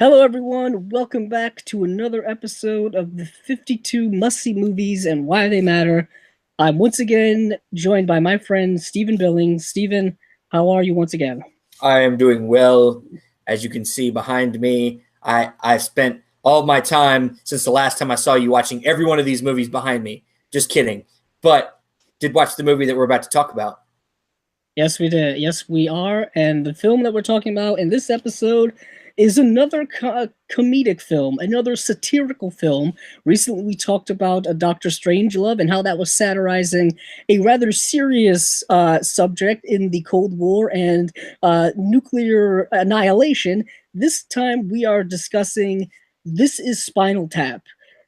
Hello, everyone. Welcome back to another episode of the 52 Must-See Movies and Why They Matter. I'm once again joined by my friend Stephen Billings. Stephen, how are you once again? I am doing well. As you can see behind me, I've spent all my time since the last time I saw you watching every one of these movies behind me. Just kidding. But did watch the movie that we're about to talk about. Yes, we did. Yes, we are. And the film that we're talking about in this episode is another comedic film, another satirical film. Recently, we talked about a Doctor Strangelove and how that was satirizing a rather serious subject in the Cold War and nuclear annihilation. This time, we are discussing This is Spinal Tap.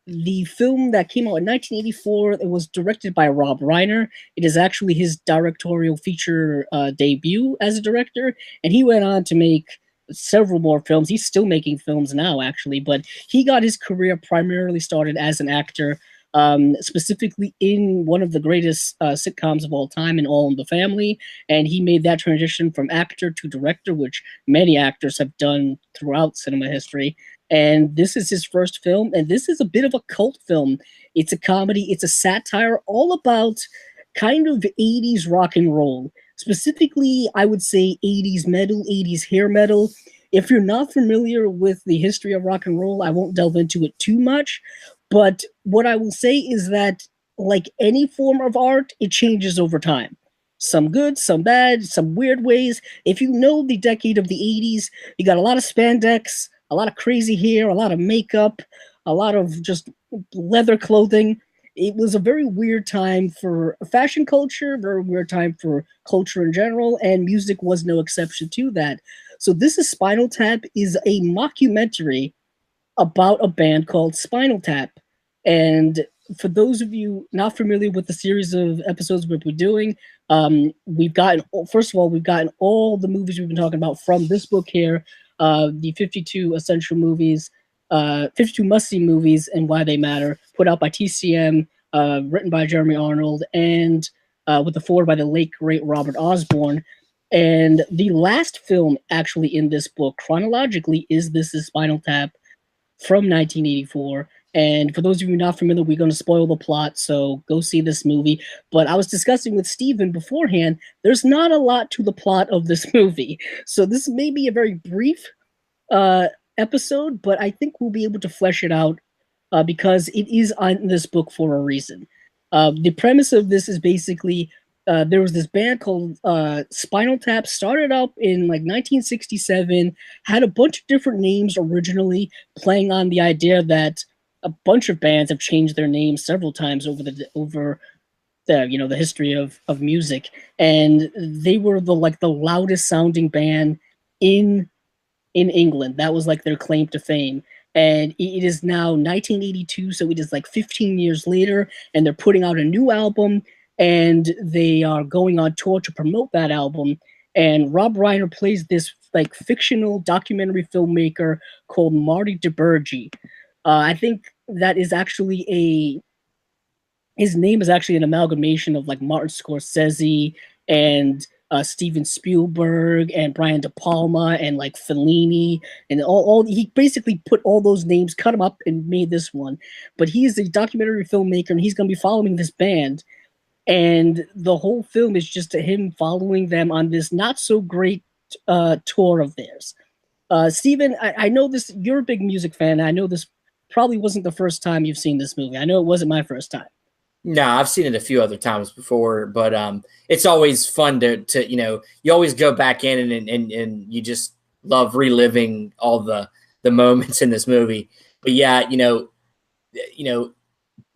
The film that came out in 1984, it was directed by Rob Reiner. It is actually his directorial feature debut as a director, and he went on to make several more films. He's still making films now, actually, but he got his career primarily started as an actor, specifically in one of the greatest sitcoms of all time, in All in the Family, and he made that transition from actor to director, which many actors have done throughout cinema history. And this is his first film, and this is a bit of a cult film. It's a comedy, it's a satire, all about kind of 80s rock and roll. Specifically, I would say 80s metal, 80s hair metal. If you're not familiar with the history of rock and roll, I won't delve into it too much. But what I will say is that, like any form of art, it changes over time. Some good, some bad, some weird ways. If you know the decade of the 80s, you got a lot of spandex, a lot of crazy hair, a lot of makeup, a lot of just leather clothing. It was a very weird time for fashion culture, very weird time for culture in general, and music was no exception to that. So this is Spinal Tap is a mockumentary about a band called Spinal Tap. And for those of you not familiar with the series of episodes we've been doing, we've gotten, first of all, we've gotten all the movies we've been talking about from this book here, the 52 essential movies, 52 must-see movies and why they matter, put out by TCM, written by Jeremy Arnold, and with the foreword by the late great Robert Osborne. And the last film actually in this book, chronologically, is This is Spinal Tap from 1984. And for those of you not familiar, we're going to spoil the plot, so go see this movie. But I was discussing with Steven beforehand, there's not a lot to the plot of this movie. So this may be a very brief episode, but I think we'll be able to flesh it out because it is on this book for a reason. The premise of this is basically there was this band called Spinal Tap, started up in like 1967, had a bunch of different names originally, playing on the idea that a bunch of bands have changed their names several times over the history of music, and they were the loudest sounding band in England. That was like their claim to fame. And it is now 1982, so it is like 15 years later, and they're putting out a new album, and they are going on tour to promote that album. And Rob Reiner plays this like fictional documentary filmmaker called Marty DeBurgi. I think that is actually his name is actually an amalgamation of like Martin Scorsese and Steven Spielberg and Brian De Palma and like Fellini and all he basically put all those names, cut them up, and made this one. But he is a documentary filmmaker, and he's going to be following this band, and the whole film is just him following them on this not so great tour of theirs. Steven, I know this. You're a big music fan. I know this probably wasn't the first time you've seen this movie. I know it wasn't my first time. No, I've seen it a few other times before, but it's always fun to you always go back in and you just love reliving all the moments in this movie. But yeah,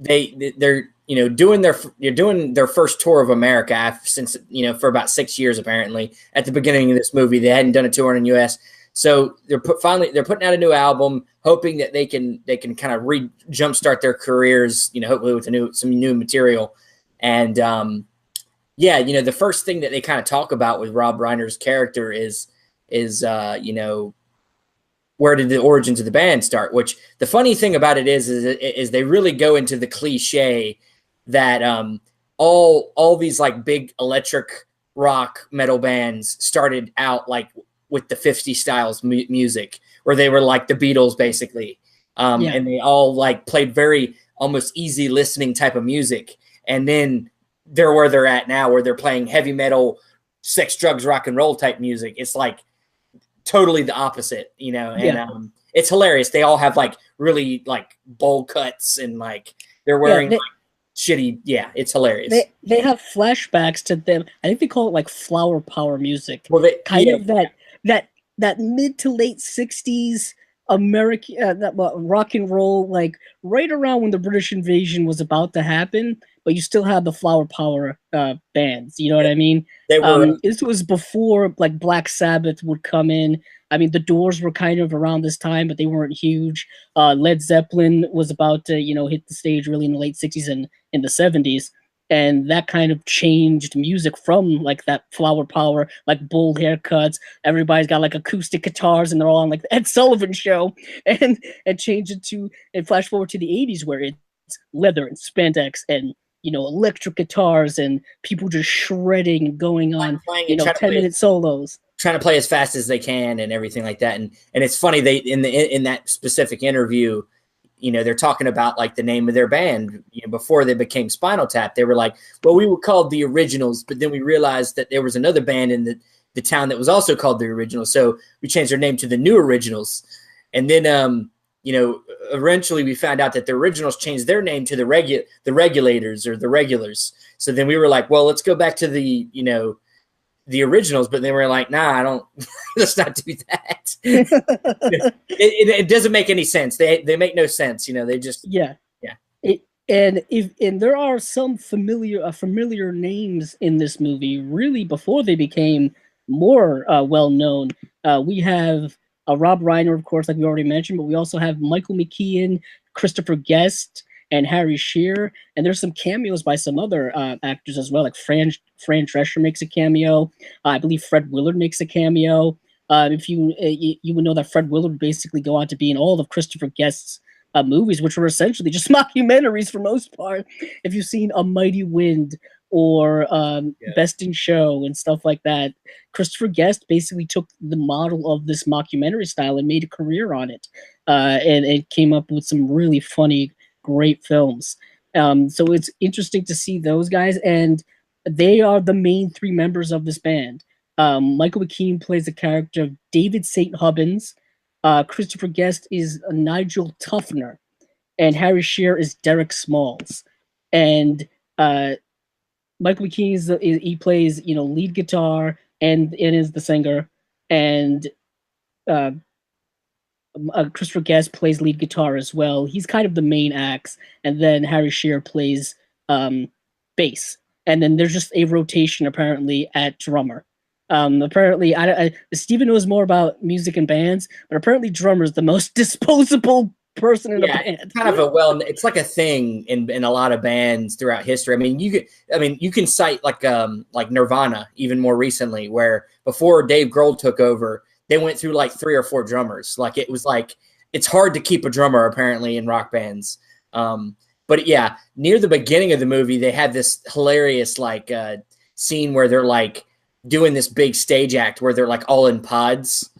they're doing their first tour of America since for about 6 years apparently. At the beginning of this movie, they hadn't done a tour in the U.S. So they're putting out a new album, hoping that they can kind of jumpstart their careers, hopefully with some new material. And the first thing that they kind of talk about with Rob Reiner's character is where did the origins of the band start? Which the funny thing about it is they really go into the cliche that all these like big electric rock metal bands started out like with the 50 styles music, where they were like the Beatles basically. Yeah. And they all like played very almost easy listening type of music. And then they're where they're at now, where they're playing heavy metal, sex, drugs, rock and roll type music. It's like totally the opposite, you know, and Yeah. it's hilarious. They all have like really like bowl cuts and like they're wearing like shitty. Yeah, it's hilarious. They have flashbacks to them. I think they call it like flower power music. Well, Kind of that mid to late 60s American rock and roll, like right around when the British invasion was about to happen, but you still had the flower power bands. You know what I mean? They were This was before like Black Sabbath would come in. I mean, the Doors were kind of around this time, but they weren't huge. Led Zeppelin was about to, hit the stage really in the late 60s and in the 70s. And that kind of changed music from like that flower power, like bold haircuts. Everybody's got like acoustic guitars and they're all on like the Ed Sullivan Show, and changed it to, and flash forward to the 80s where it's leather and spandex and electric guitars and people just shredding and going on 10-minute solos, trying to play as fast as they can and everything like that. And it's funny, they in that specific interview, they're talking about like the name of their band, before they became Spinal Tap. They were like, well, we were called the Originals, but then we realized that there was another band in the town that was also called the Originals. So we changed their name to the New Originals. And then, eventually we found out that the Originals changed their name to the Regulators or the Regulars. So then we were like, well, let's go back to the Originals, but then we're like, nah, I don't, let's not do that. it doesn't make any sense. They make no sense. They just, yeah. And there are some familiar names in this movie, really before they became more well-known. We have Rob Reiner, of course, like we already mentioned, but we also have Michael McKean, Christopher Guest, and Harry Shearer, and there's some cameos by some other actors as well, like Fran Drescher makes a cameo. I believe Fred Willard makes a cameo. If you would know that Fred Willard would basically go on to be in all of Christopher Guest's movies, which were essentially just mockumentaries for most part. If you've seen A Mighty Wind or Best in Show and stuff like that, Christopher Guest basically took the model of this mockumentary style and made a career on it, and came up with some really funny, great films. So it's interesting to see those guys, and they are the main three members of this band. Michael McKean plays the character of David St. Hubbins. Christopher Guest is Nigel Tufner, and Harry Shearer is Derek Smalls. And Michael McKean he plays lead guitar and is the singer, and Christopher Guest plays lead guitar as well. He's kind of the main axe, and then Harry Shearer plays bass. And then there's just a rotation apparently at drummer. Apparently, Steven knows more about music and bands, but apparently drummer is the most disposable person in a band. It's kind of it's like a thing in a lot of bands throughout history. I mean, you can cite like Nirvana even more recently, where before Dave Grohl took over, they went through like 3 or 4 drummers. Like it was like, it's hard to keep a drummer apparently in rock bands. But yeah, near the beginning of the movie, they had this hilarious like scene where they're like doing this big stage act where they're like all in pods,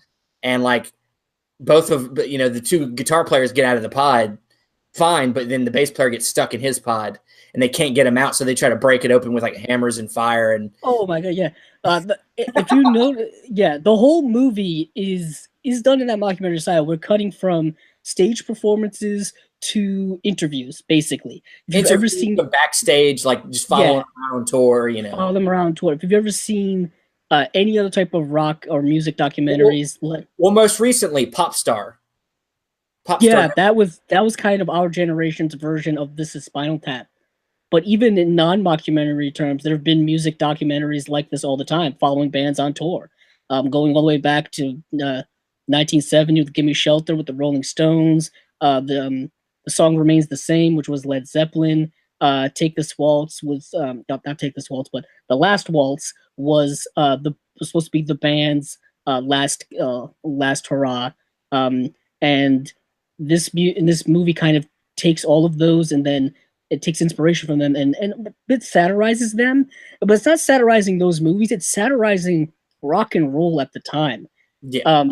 and like both of the 2 guitar players get out of the pod fine, but then the bass player gets stuck in his pod and they can't get him out, so they try to break it open with like hammers and fire. And oh my god, yeah. If you know, yeah, the whole movie is done in that mockumentary style. We're cutting from stage performances to interviews, basically. If you've ever seen them backstage, like just following them around on tour, follow them around on tour. If you've ever seen any other type of rock or music documentaries, well, most recently, Pop Star. Yeah, that was kind of our generation's version of This Is Spinal Tap. But even in non-mockumentary terms, there have been music documentaries like this all the time, following bands on tour, going all the way back to 1970 with "Give Me Shelter" with the Rolling Stones. The song remains the same, which was Led Zeppelin. "Take This Waltz" was not "Take This Waltz," but "The Last Waltz" was was supposed to be the band's last hurrah. And this movie kind of takes all of those, and then it takes inspiration from them, and it satirizes them, but it's not satirizing those movies. It's satirizing rock and roll at the time. Yeah.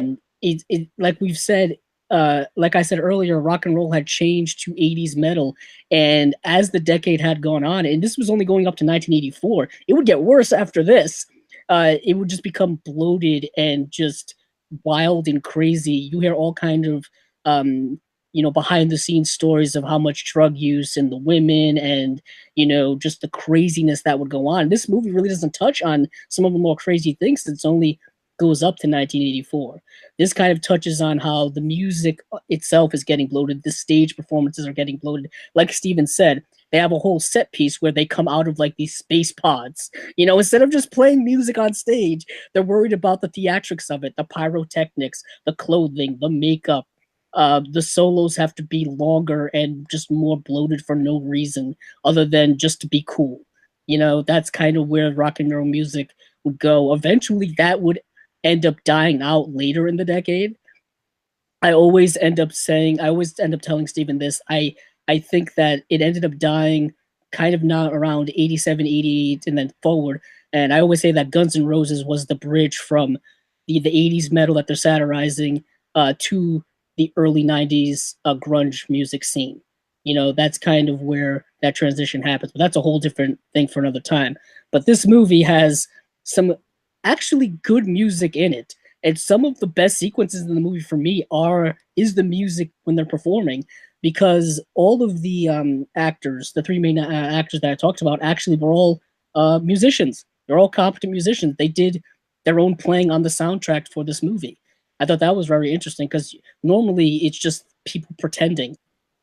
like we've said, like I said earlier, rock and roll had changed to 80s metal. And as the decade had gone on, and this was only going up to 1984, it would get worse after this. It would just become bloated and just wild and crazy. You hear all kind of, behind the scenes stories of how much drug use and the women and, just the craziness that would go on. This movie really doesn't touch on some of the more crazy things. It's only goes up to 1984. This kind of touches on how the music itself is getting bloated. The stage performances are getting bloated. Like Steven said, they have a whole set piece where they come out of like these space pods. Instead of just playing music on stage, they're worried about the theatrics of it, the pyrotechnics, the clothing, the makeup. The solos have to be longer and just more bloated for no reason other than just to be cool. That's kind of where rock and roll music would go. Eventually, that would end up dying out later in the decade. I always end up telling Steven this. I think that it ended up dying kind of not around 87, 88, and then forward. And I always say that Guns N' Roses was the bridge from the 80s metal that they're satirizing to the early 90s grunge music scene. That's kind of where that transition happens. But that's a whole different thing for another time. But this movie has some actually good music in it. And some of the best sequences in the movie for me is the music when they're performing, because all of the actors, the three main actors that I talked about, actually were all musicians. They're all competent musicians. They did their own playing on the soundtrack for this movie. I thought that was very interesting because normally it's just people pretending,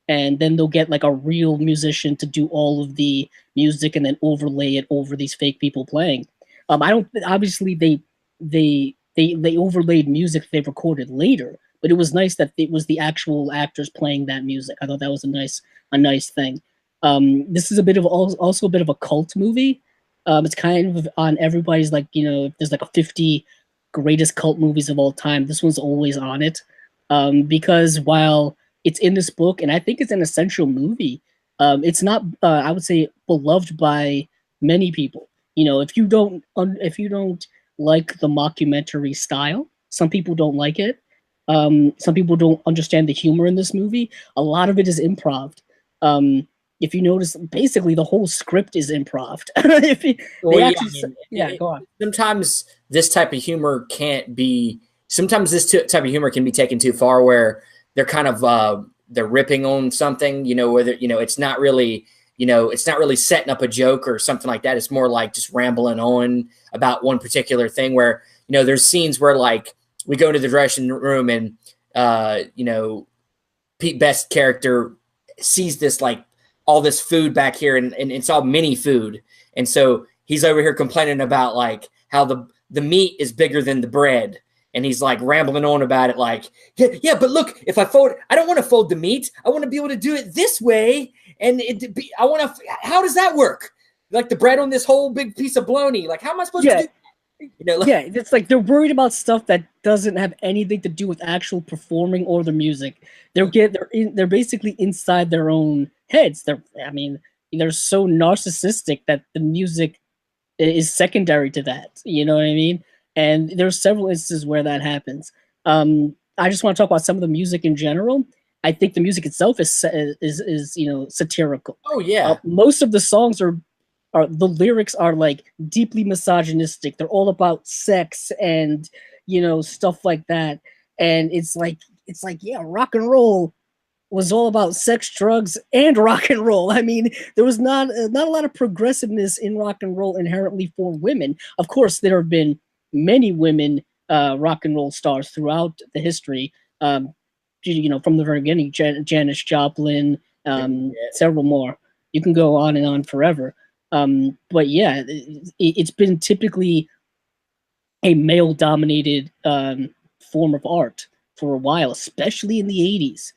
and then they'll get like a real musician to do all of the music and then overlay it over these fake people playing. I don't obviously they overlaid music they recorded later, but it was nice that it was the actual actors playing that music. I thought that was a nice thing. This is also a bit of a cult movie. It's kind of on everybody's like, if there's like a 50 greatest cult movies of all time, this one's always on it. Because while it's in this book, and I think it's an essential movie, it's not I would say beloved by many people. If you don't like the mockumentary style, some people don't like it. Some people don't understand the humor in this movie. A lot of it is improv. If you notice, basically the whole script is improv. Go on. Sometimes this type of humor can't be. Sometimes this type of humor can be taken too far, where they're kind of they're ripping on something. Whether it's not really. It's not really setting up a joke or something like that. It's more like just rambling on about one particular thing where, there's scenes where like we go into the dressing room and, Pete Best's character sees this, like all this food back here and it's all mini food. And so he's over here complaining about like how the meat is bigger than the bread. And he's like rambling on about it. Like, yeah, but look, if I don't want to fold the meat. I want to be able to do it this way. And how does that work? Like the bread on this whole big piece of bologna. Like, how am I supposed to do that? It's like they're worried about stuff that doesn't have anything to do with actual performing or the music. They're basically inside their own heads. They're so narcissistic that the music is secondary to that. You know what I mean? And there's several instances where that happens. I just want to talk about some of the music in general. I think the music itself is satirical. Oh yeah. Most of the songs are the lyrics are like deeply misogynistic. They're all about sex and stuff like that. And it's like rock and roll was all about sex, drugs, and rock and roll. I mean, there was not a lot of progressiveness in rock and roll inherently for women. Of course, there have been many women rock and roll stars throughout the history. From the very beginning, Janis Joplin, several more. You can go on and on forever. But yeah, it's been typically a male-dominated form of art for a while, especially in the 80s.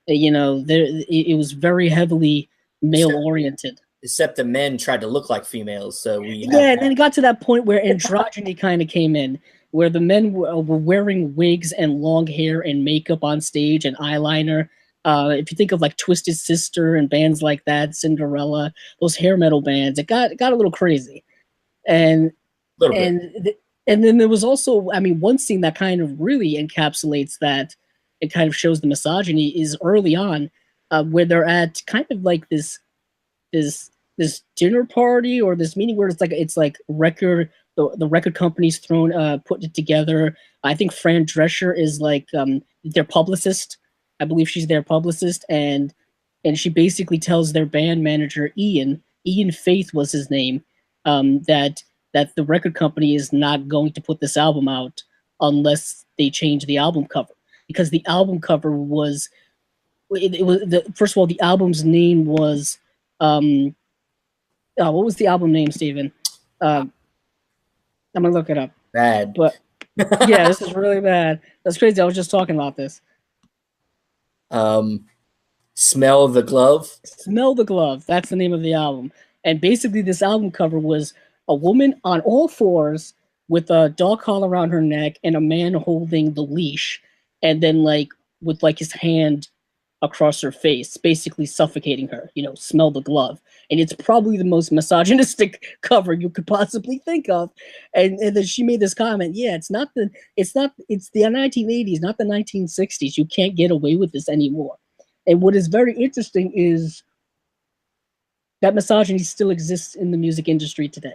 It was very heavily male-oriented. Except the men tried to look like females, so and then it got to that point where androgyny kind of came in, where the men were wearing wigs and long hair and makeup on stage and eyeliner. If you think of like Twisted Sister and bands like that, Cinderella, those hair metal bands, it got a little crazy, and And then there was also, I mean, one scene that kind of really encapsulates that. It kind of shows the misogyny is early on, where they're at kind of like this this dinner party or this meeting where it's like record the record company's thrown put it together. I think Fran Drescher is like their publicist. I believe she's their publicist, and she basically tells their band manager Ian Faith was his name, that the record company is not going to put this album out unless they change the album cover, because the album cover was it was first of all, the album's name was what was the album name, Steven? I'm gonna look it up. Bad. But yeah, this is really bad. That's crazy. I was just talking about this. Smell the Glove. Smell the Glove. That's the name of the album. And basically, this album cover was a woman on all fours with a dog collar around her neck and a man holding the leash, and then like with like his hand across her face, basically suffocating her. Smell the glove. And it's probably the most misogynistic cover you could possibly think of. And then she made this comment, yeah, it's the 1980s, not the 1960s. You can't get away with this anymore. And what is very interesting is that misogyny still exists in the music industry today.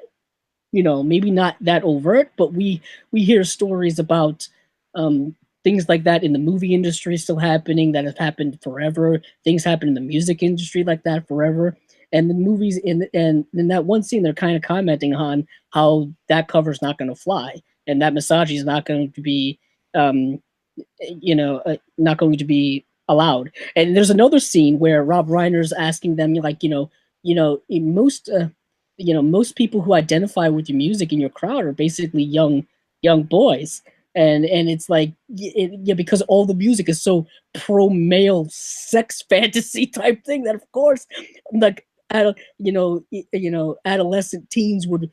Maybe not that overt, but we hear stories about things like that in the movie industry still happening, that have happened forever. Things happen in the music industry like that forever. And the movies and in that one scene, they're kind of commenting on how that cover's not going to fly, and that misogyny is not going to be, not going to be allowed. And there's another scene where Rob Reiner's asking them, like, most people who identify with your music in your crowd are basically young boys. And it's like, because all the music is so pro male sex fantasy type thing that of course, like, adolescent teens would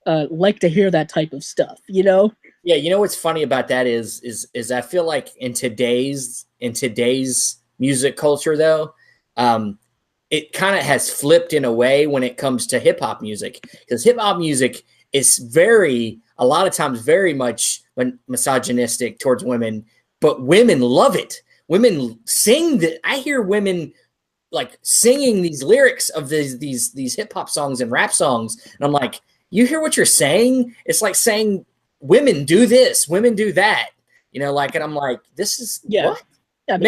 like to hear that type of stuff. Yeah, what's funny about that is I feel like in today's music culture though, it kind of has flipped in a way when it comes to hip hop music, because hip hop music is a lot of times very much misogynistic towards women, but women love it. Women sing that. I hear women like singing these lyrics of these hip hop songs and rap songs, and I'm like, you hear what you're saying? It's like saying women do this, women do that, and I'm like, this is what? Yeah,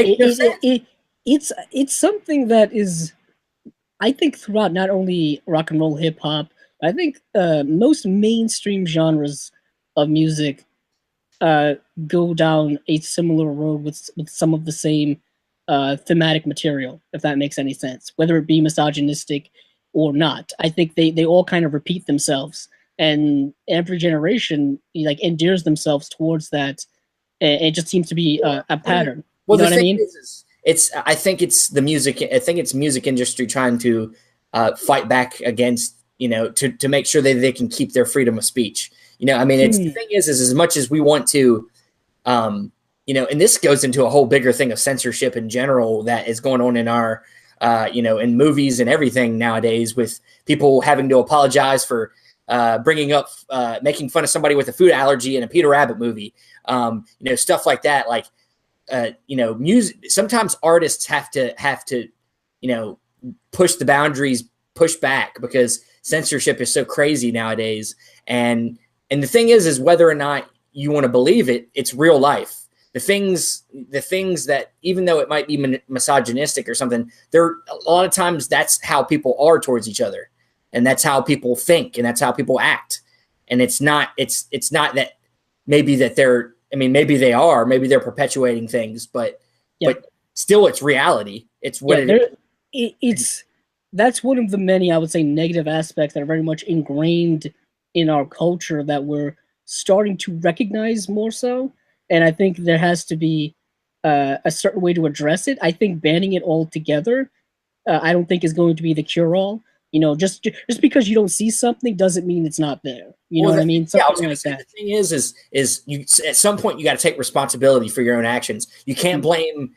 it's something that is, I think, throughout not only rock and roll, hip hop, I think most mainstream genres of music go down a similar road with some of the same thematic material, if that makes any sense, whether it be misogynistic or not. I think they all kind of repeat themselves, and every generation like endears themselves towards that. It just seems to be a pattern. Well, you know what I mean? I think it's the music. I think it's music industry trying to fight back against, to make sure that they can keep their freedom of speech. It's the thing is as much as we want to, and this goes into a whole bigger thing of censorship in general that is going on in our, in movies and everything nowadays, with people having to apologize for bringing up, making fun of somebody with a food allergy in a Peter Rabbit movie, stuff like that. Like, music. Sometimes artists have to, push the boundaries, push back, because censorship is so crazy nowadays. And the thing is whether or not you want to believe it, it's real life. The things that, even though it might be misogynistic or something, a lot of times that's how people are towards each other, and that's how people think, and that's how people act. And it's not that maybe that they're, maybe they are, maybe they're perpetuating things, but still it's reality. It's what that's one of the many, I would say, negative aspects that are very much ingrained in our culture that we're starting to recognize more so. And I think there has to be a certain way to address it. I think banning it altogether, I don't think is going to be the cure-all. Just because you don't see something doesn't mean it's not there. You know what I mean? Something like that. The thing is you, at some point you got to take responsibility for your own actions. You can't blame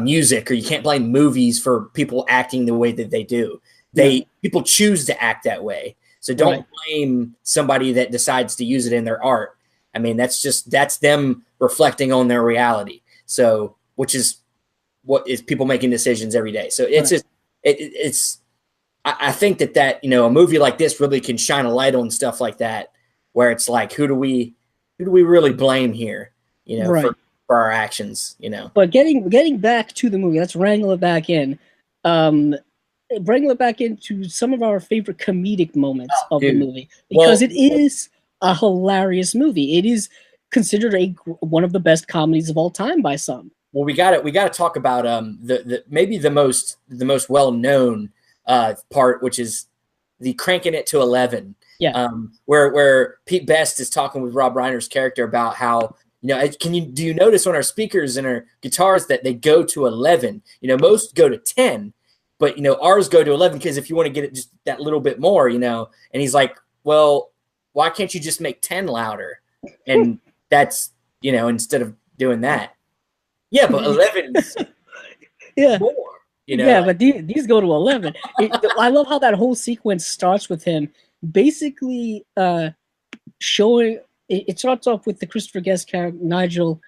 music, or you can't blame movies for people acting the way that they do. People choose to act that way. So don't Right. blame somebody that decides to use it in their art. I mean, that's them reflecting on their reality. So, which is what is people making decisions every day. So it's Right. just, it's, I think that, you know, a movie like this really can shine a light on stuff like that, where it's like, who do we really blame here, you know, Right. for our actions, you know? But getting back to the movie, let's wrangle it back in. Um, Bring it back into some of our favorite comedic moments of the Dude. movie, because Well, it is a hilarious movie. It is considered one of the best comedies of all time by some. well, we got to talk about the maybe the most well known part, which is the cranking it to 11, Yeah. where Pete Best is talking with Rob Reiner's character about how, you know, do you notice on our speakers and our guitars that they go to 11? You know, most go to 10, but you know ours go to 11 because if you want to get it just that little bit more, you know. And he's like, well, why can't you just make 10 louder? And that's, you know, instead of doing that. Yeah, but 11's Yeah. more, you know. Yeah, but these go to 11. I love how that whole sequence starts with him basically showing. It starts off with the Christopher Guest character Nigel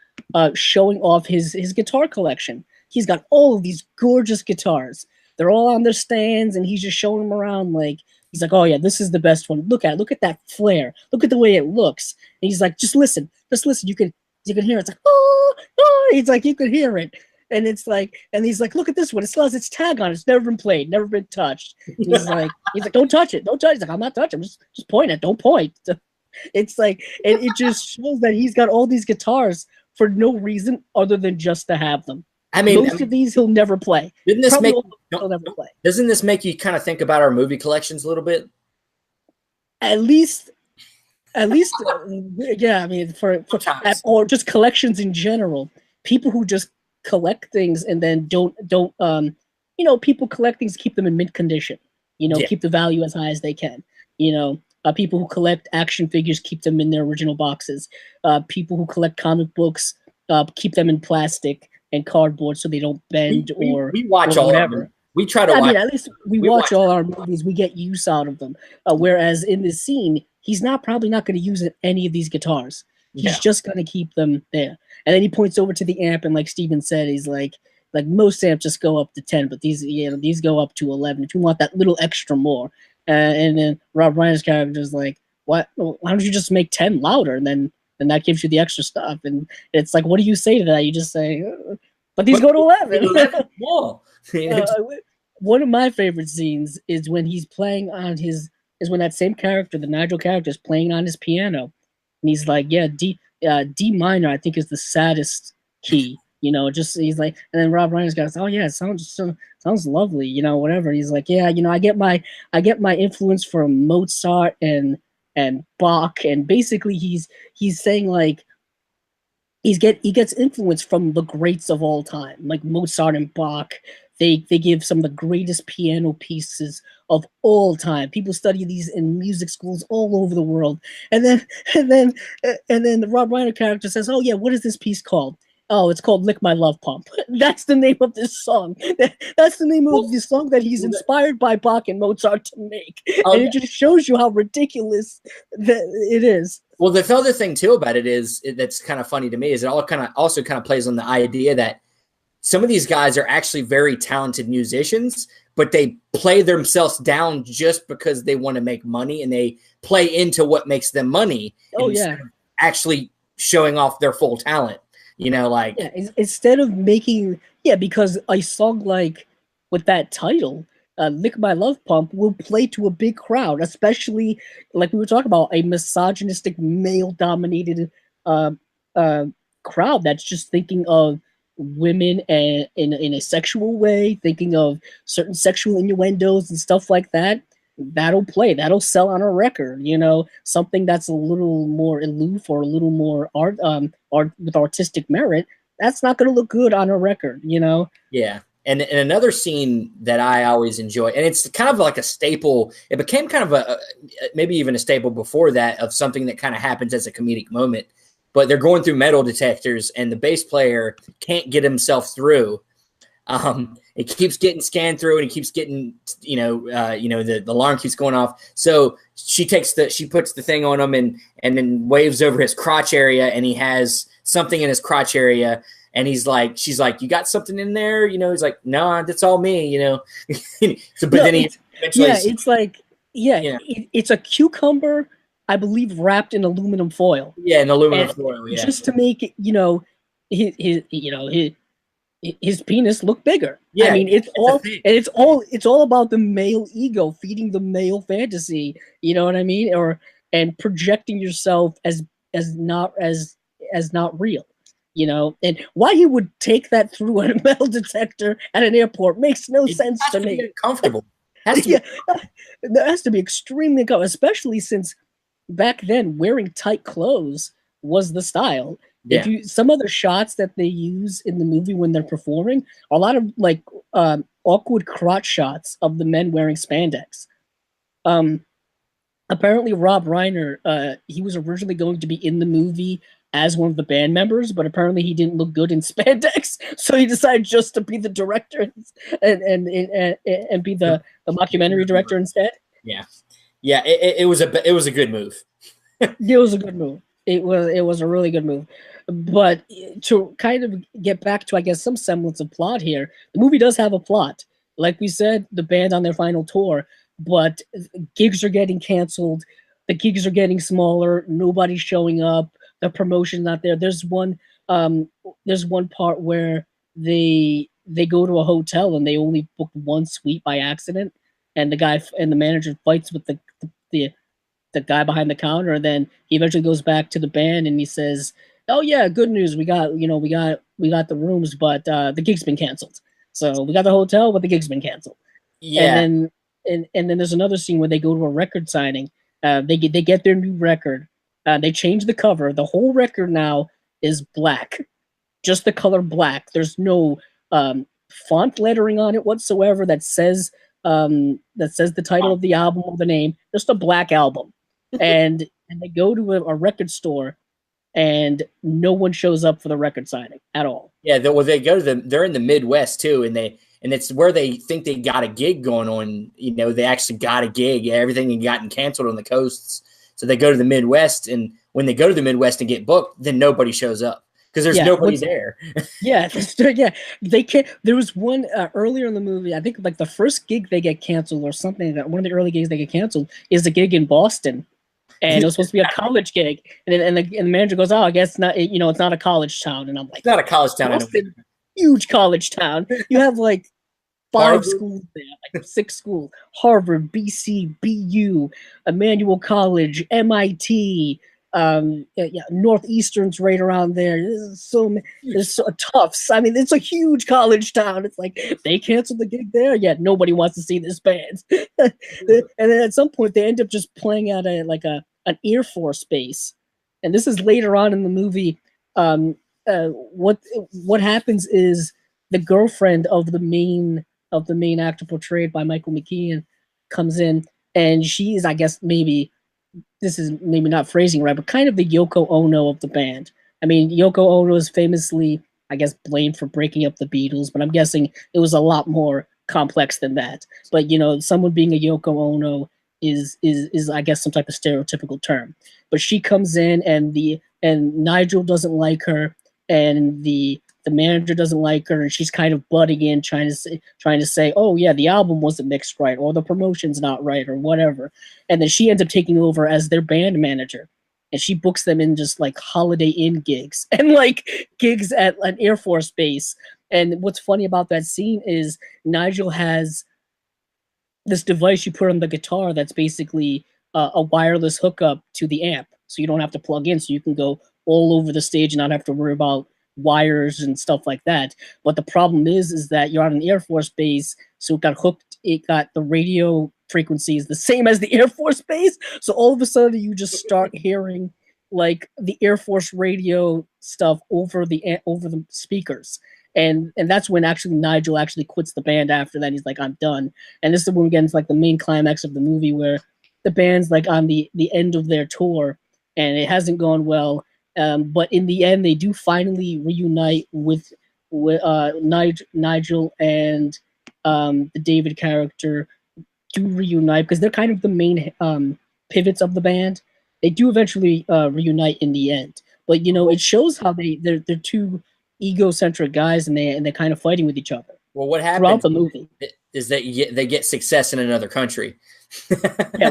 showing off his guitar collection. He's got all of these gorgeous guitars. They're all on their stands, and he's just showing them around. Like he's like, "Oh yeah, this is the best one. Look at that flare. Look at the way it looks." And he's like, "Just listen. You can hear it. It's like oh, oh." He's like, "You can hear it." And it's like, and he's like, look at this one. It still has its tag on it. It's never been played, never been touched. He's like, don't touch it. Don't touch it. He's like, I'm not touching. Just point it. Don't point. It's like, and it just shows that he's got all these guitars for no reason other than just to have them. I mean, Most of these he'll never play. Didn't this Probably make all of them he'll never play. doesn't this make you kind of think about our movie collections a little bit? At least, yeah. I mean, or just collections in general. People who just collect things and then don't you know, people collect things, keep them in mint condition, you know, Yeah. keep the value as high as they can, you know. People who collect action figures keep them in their original boxes. People who collect comic books keep them in plastic and cardboard so they don't bend We watch or all whatever. of them. We try to I watch. mean, at least we watch all our movies. We get use out of them. Whereas in this scene, he's probably not going to use any of these guitars. He's just going to keep them there. And then he points over to the amp, and like Steven said, he's like most amps just go up to 10, but these go up to 11 if you want that little extra more. And then Rob Reiner's character is like, what? Why don't you just make 10 louder? And then that gives you the extra stuff. And it's like, what do you say to that? You just say, but these go to 11. One of my favorite scenes is when he's playing on when that same character, the Nigel character, is playing on his piano, and he's like, yeah, D minor, I think, is the saddest key. You know, just he's like, and then Rob Reiner's goes, oh yeah, it sounds lovely, you know, whatever. He's like, yeah, you know, I get my influence from Mozart and Bach, and basically he's saying like he gets influence from the greats of all time, like Mozart and Bach. They give some of the greatest piano pieces of all time. People study these in music schools all over the world. And then the Rob Reiner character says, "Oh yeah, what is this piece called?" Oh, it's called "Lick My Love Pump." That's the name of this song. That's the name of the song that he's inspired by Bach and Mozart to make. And it just shows you how ridiculous it is. Well, the other thing too about it is that's kind of funny to me is it all also kind of plays on the idea that some of these guys are actually very talented musicians, but they play themselves down just because they want to make money, and they play into what makes them money. Oh yeah, actually showing off their full talent. You know, like instead of making because a song like with that title, "Lick My Love Pump" will play to a big crowd, especially like we were talking about, a misogynistic, male-dominated crowd that's just thinking of women and in a sexual way, thinking of certain sexual innuendos and stuff like that. That'll sell on a record, you know, something that's a little more aloof or a little more art with artistic merit. That's not going to look good on a record, you know. Yeah. And another scene that I always enjoy, and it's kind of like a staple. It became kind of a maybe even a staple before that, of something that kind of happens as a comedic moment. But they're going through metal detectors, and the bass player can't get himself through. And it keeps getting scanned through, and it keeps getting, the alarm keeps going off. So she puts the thing on him, and then waves over his crotch area, and he has something in his crotch area. And she's like, you got something in there? He's like, no, that's all me, So, but then he eventually, it's like, it's a cucumber, I believe, wrapped in aluminum foil. Yeah, in aluminum foil, just to make it, his penis look bigger. Yeah, I mean, it's all about the male ego, feeding the male fantasy. You know what I mean? And projecting yourself as not real. And why he would take that through a metal detector at an airport makes no sense to me. Uncomfortable. That has to be extremely uncomfortable, especially since back then wearing tight clothes was the style. Yeah. Some other shots that they use in the movie when they're performing are a lot of like awkward crotch shots of the men wearing spandex. Apparently Rob Reiner, he was originally going to be in the movie as one of the band members, but apparently he didn't look good in spandex, so he decided just to be the director and be the mockumentary director instead. Yeah, it was a good move. It was a good move. It was a really good move. But to kind of get back to, I guess, some semblance of plot here, the movie does have a plot. Like we said, the band on their final tour, but gigs are getting canceled. The gigs are getting smaller. Nobody's showing up. The promotion's not there. There's one part where they go to a hotel and they only booked one suite by accident, and the manager fights with the guy behind the counter, and then he eventually goes back to the band and he says, "Oh yeah, good news. We got the rooms, but the gig's been canceled. So we got the hotel, but the gig's been canceled." Yeah. And then there's another scene where they go to a record signing. They get their new record. They change the cover. The whole record now is black, just the color black. There's no font lettering on it whatsoever that says the title of the album or the name. Just a black album. And they go to a record store, and no one shows up for the record signing at all. Yeah, they're in the Midwest too, and it's where they think they got a gig going on. They actually got a gig. Everything had gotten canceled on the coasts, so they go to the Midwest, and when they go to the Midwest and get booked, then nobody shows up because there's nobody there. Yeah, they can't. There was one earlier in the movie. I think like the first gig they get canceled or something. That one of the early gigs they get canceled is a gig in Boston. And it was supposed to be a college gig, and the manager goes, "Oh, I guess not. It's not a college town." And I'm like, "It's not a college town. Boston, huge college town. You have like 5 schools there, like 6 schools: Harvard, BC, BU, Emmanuel College, MIT, Northeastern's right around there. There's so Tufts. I mean, it's a huge college town. It's like they canceled the gig there, yet nobody wants to see this band. And then at some point, they end up just playing at an Air Force base. And this is later on in the movie. What happens is the girlfriend of the main actor portrayed by Michael McKean comes in, and she is, I guess, maybe this is maybe not phrasing right, but kind of the Yoko Ono of the band. I mean, Yoko Ono is famously, I guess, blamed for breaking up the Beatles, but I'm guessing it was a lot more complex than that. But someone being a Yoko Ono is I guess some type of stereotypical term. But she comes in, and Nigel doesn't like her, and the manager doesn't like her, and she's kind of butting in, trying to say, "Oh yeah, the album wasn't mixed right, or the promotion's not right, or whatever." And then she ends up taking over as their band manager, and she books them in just like Holiday Inn gigs and like gigs at an Air Force base. And what's funny about that scene is Nigel has this device you put on the guitar that's basically a wireless hookup to the amp, so you don't have to plug in, so you can go all over the stage and not have to worry about wires and stuff like that. But the problem is that you're on an Air Force base, so it got the radio frequencies the same as the Air Force base, so all of a sudden you just start hearing like the Air Force radio stuff over the speakers. And that's when actually Nigel actually quits the band after that. He's like, "I'm done." And this is when we get into like the main climax of the movie, where the band's like on the end of their tour, and it hasn't gone well. But in the end, they do finally reunite with Nigel and the David character do reunite because they're kind of the main pivots of the band. They do eventually reunite in the end, but you know it shows how they're two egocentric guys and they're kind of fighting with each other Well, what throughout happens the movie. is that they get success in another country. Yeah,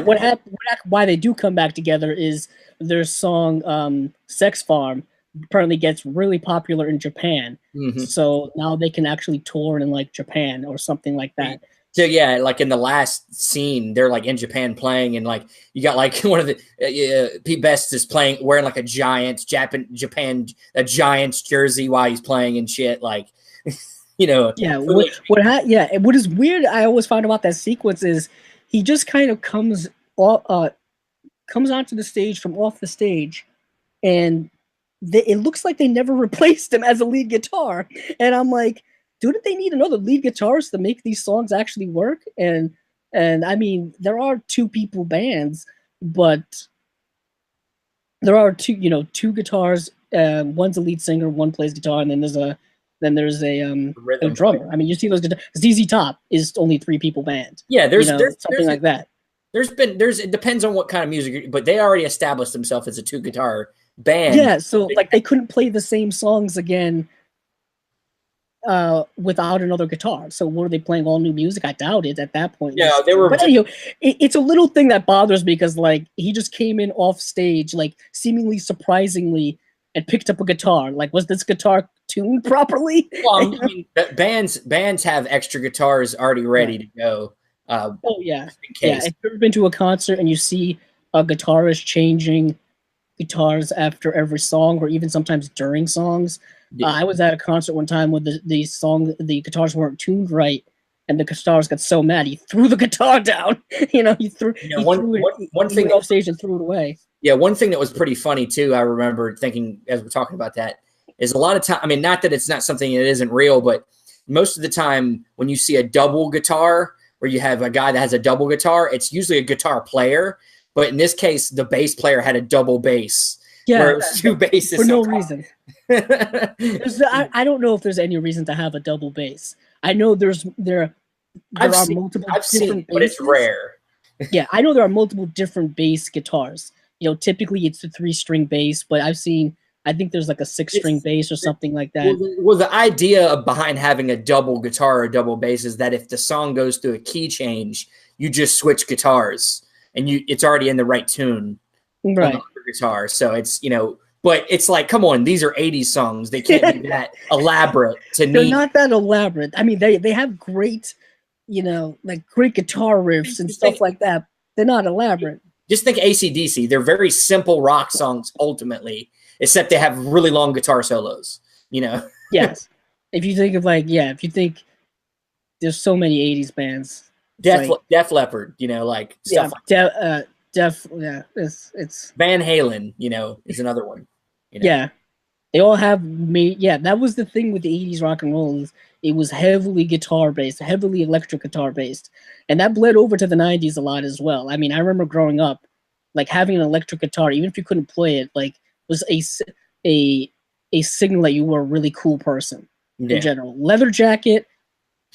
why they do come back together is their song Sex Farm apparently gets really popular in Japan. Mm-hmm. So now they can actually tour in like Japan or something like that. So yeah, like in the last scene, they're like in Japan playing, and like you got like one of the Pete Best is playing wearing like a giant Japan a Giants jersey while he's playing and shit. Like, you know, yeah. What is weird I always find about that sequence is he just kind of comes onto the stage from off the stage, and it looks like they never replaced him as a lead guitar. And I'm like, didn't they need another lead guitarist to make these songs actually work? And I mean, there are two people bands, but there are two guitars. One's a lead singer, one plays guitar, and then there's a drummer. I mean, you see those guitars. ZZ Top is only 3-people band. Yeah, there's something like that. It depends on what kind of music, but they already established themselves as a 2-guitar band. Yeah, so like they couldn't play the same songs again without another guitar. So were they playing all new music? I doubt it at that point. Yeah, they were. But anyway, it's a little thing that bothers me because like he just came in off stage, like seemingly surprisingly, and picked up a guitar. Like, was this guitar tuned properly? Well, I mean, bands have extra guitars already ready to go. Oh yeah, yeah. If you've ever been to a concert and you see a guitarist changing guitars after every song, or even sometimes during songs. I was at a concert one time where the guitars weren't tuned right, and the guitarist got so mad he threw the guitar down. He threw it off stage and threw it away. Yeah, one thing that was pretty funny too, I remember thinking as we're talking about that, is a lot of time. I mean, not that it's not something that isn't real, but most of the time when you see a double guitar, where you have a guy that has a double guitar, it's usually a guitar player. But in this case, the bass player had a double bass. Yeah, where it was 2 basses for no reason. I don't know if there's any reason to have a double bass. I know there are multiple. I've seen it, but it's rare. Yeah, I know there are multiple different bass guitars. Typically it's a 3-string bass, but I think there's like a 6-string bass or something like that. Well, the idea behind having a double guitar or double bass is that if the song goes through a key change, you just switch guitars. And it's already in the right tune, right? On the guitar, so it's but it's like, come on, these are '80s songs. They can't be that elaborate. They're not that elaborate. I mean, they have great, like great guitar riffs and stuff like that. They're not elaborate. Just think AC/DC. They're very simple rock songs ultimately, except they have really long guitar solos. Yes. If you think of there's so many '80s bands. Def Leppard, like stuff like that. It's Van Halen, is another one. Yeah, they all have that was the thing with the '80s rock and roll. It was heavily guitar based, heavily electric guitar based, and that bled over to the '90s a lot as well. I mean, I remember growing up, like having an electric guitar, even if you couldn't play it, like was a signal that you were a really cool person in general. Leather jacket,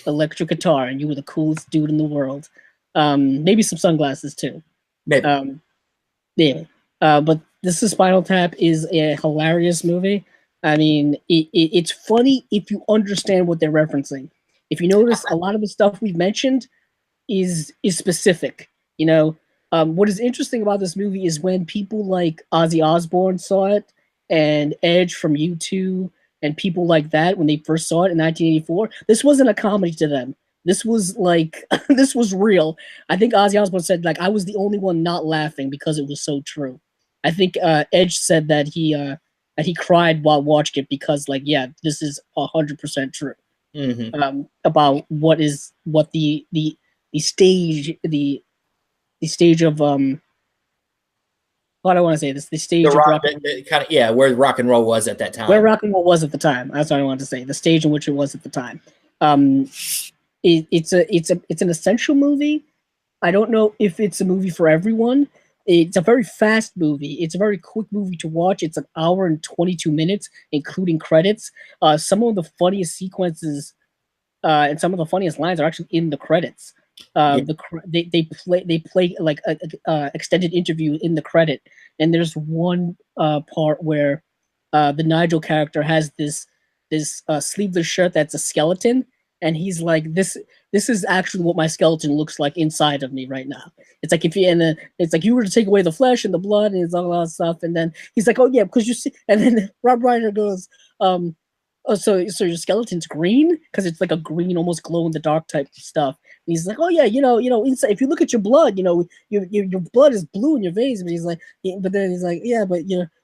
electric guitar, and you were the coolest dude in the world. Maybe some sunglasses too. Maybe. But this is Spinal Tap is a hilarious movie. I mean, it's funny if you understand what they're referencing. If you notice, a lot of the stuff we've mentioned is specific. What is interesting about this movie is when people like Ozzy Osbourne saw it, and Edge from U2, and people like that, when they first saw it in 1984, this wasn't a comedy to them. This was like, this was real. I think Ozzy Osbourne said, like, I was the only one not laughing because it was so true. I think Edge said that he cried while watching it because, like, yeah, this is 100% true. Mm-hmm. About what the stage of what do I want to say this? The stage of rock where rock and roll was at that time. Where rock and roll was at the time. That's what I wanted to say. The stage in which it was at the time. It's an essential movie. I don't know if it's a movie for everyone. It's a very fast movie. It's a very quick movie to watch. It's an hour and 22 minutes, including credits. Some of the funniest sequences and some of the funniest lines are actually in the credits. Yeah. They play like a extended interview in the credit, and there's one part where the Nigel character has this sleeveless shirt that's a skeleton, and he's like, this is actually what my skeleton looks like inside of me right now. It's like if you and it's like you were to take away the flesh and the blood and it's all that stuff, and then he's like, oh yeah, because you see, and then Rob Reiner goes, oh, so your skeleton's green because it's like a green, almost glow in the dark type stuff. And he's like, oh yeah, inside, if you look at your blood, your blood is blue in your veins. But he's like, but then he's like, yeah, but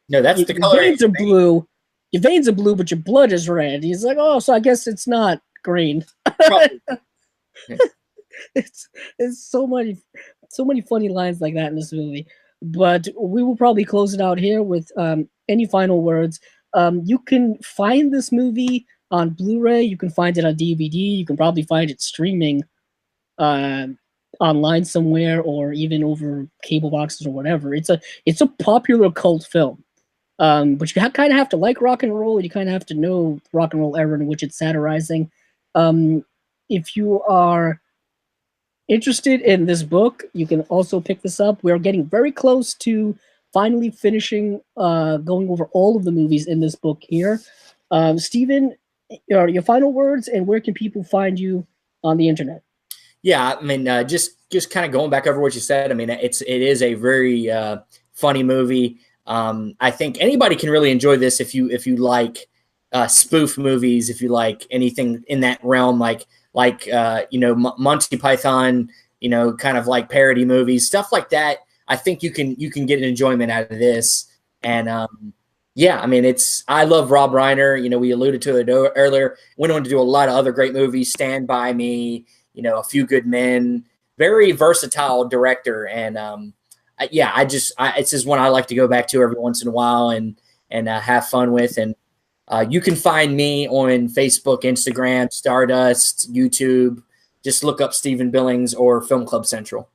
No, that's the your color. veins are blue. Your veins are blue, but your blood is red. He's like, oh, so I guess it's not green. it's it's so many funny lines like that in this movie. But we will probably close it out here with any final words. You can find this movie on Blu-ray. You can find it on DVD. You can probably find it streaming uh, online somewhere, or even over cable boxes or whatever. It's a popular cult film. But you kind of have to like rock and roll. You kind of have to know rock and roll era in which it's satirizing. If you are interested in this book, you can also pick this up. We're getting very close to finally finishing going over all of the movies in this book here. Steven, your final words, and where can people find you on the internet? Yeah, I mean, just kind of going back over what you said. I mean, it is a very funny movie. I think anybody can really enjoy this if you like spoof movies, if you like anything in that realm, like Monty Python, kind of like parody movies, stuff like that. I think you can get an enjoyment out of this. And yeah, I mean, I love Rob Reiner. We alluded to it earlier. Went on to do a lot of other great movies, Stand By Me, A Few Good Men. Very versatile director, and yeah, it's just one I like to go back to every once in a while and have fun with. And you can find me on Facebook, Instagram, Stardust, YouTube. Just look up Stephen Billings or Film Club Central.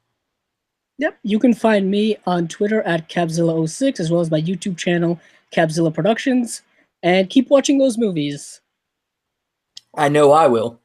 Yep, you can find me on Twitter at Cabzilla06, as well as my YouTube channel, Cabzilla Productions. And keep watching those movies. I know I will.